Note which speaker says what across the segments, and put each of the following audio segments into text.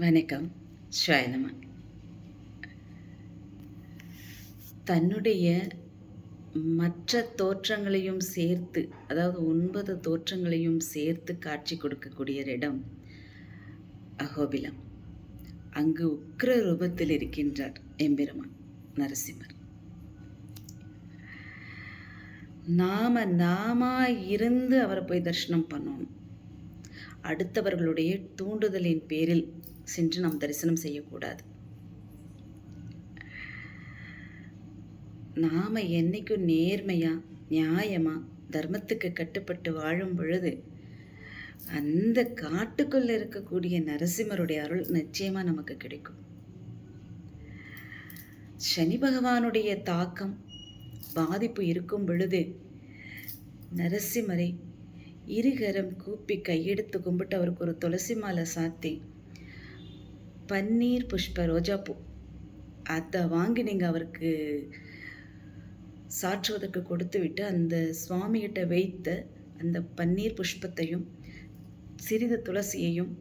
Speaker 1: வணக்கம். ஸ்வாயனமா. தன்னுடைய மற்ற தோற்றங்களையும் சேர்த்து, அதாவது 9 தோற்றங்களையும் சேர்த்து காட்சி கொடுக்கக்கூடிய இடம் அஹோபிலம். அங்கு உக்கிர ரூபத்தில் இருக்கின்றார் எம்பெருமான் நரசிம்மர். நாம இருந்து அவரை போய் தரிசனம் பண்ணணும். அடுத்தவர்களுடைய தூண்டுதலின் பேரில் சென்று நாம் தரிசனம் செய்யக்கூடாது. நாம் என்னைக்கும் நேர்மையாக நியாயமாக தர்மத்துக்கு கட்டுப்பட்டு வாழும் பொழுது அந்த காட்டுக்குள்ளே இருக்கக்கூடிய நரசிம்மருடைய அருள் நிச்சயமாக நமக்கு கிடைக்கும். சனி பகவானுடைய தாக்கம் பாதிப்பு இருக்கும் பொழுது நரசிம்மரை இருகரம் கூப்பி கையெடுத்து கும்பிட்டு அவருக்கு ஒரு துளசி மாலை சாத்தி பன்னீர் புஷ்ப ரோஜாப்பூ அதை வாங்கி நீங்கள் அவருக்கு சாற்றுவதற்கு கொடுத்து விட்டு அந்த சுவாமிகிட்ட வைத்த அந்த பன்னீர் புஷ்பத்தையும் சிறிது துளசியையும்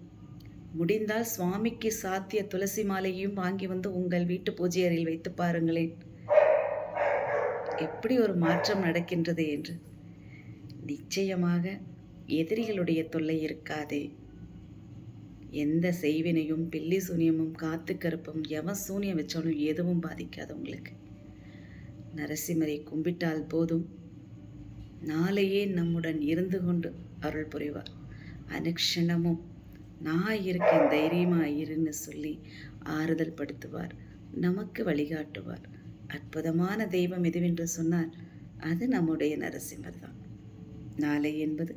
Speaker 1: முடிந்தால் சுவாமிக்கு சாத்திய துளசி மாலையையும் வாங்கி வந்து உங்கள் வீட்டு பூஜை அறையில் வைத்து பாருங்களேன், எப்படி ஒரு மாற்றம் நடக்கின்றது என்று. நிச்சயமாக எதிரிகளுடைய தொல்லை இருக்காதே. எந்த செய்வினையும் பில்லி சூனியமும் காத்து கருப்பும் எவன் சூனியம் வச்சாலும் எதுவும் பாதிக்காது உங்களுக்கு. நரசிம்மரை கும்பிட்டால் போதும், நாளையே நம்முடன் இருந்து கொண்டு அருள் புரிவார். அனுக்ஷணமும் நான் இருக்கேன் தைரியமாக இருன்னு சொல்லி ஆறுதல் படுத்துவார், நமக்கு வழிகாட்டுவார். அற்புதமான தெய்வம் எதுவென்று சொன்னால் அது நம்முடைய நரசிம்மர் தான். நாளை என்பது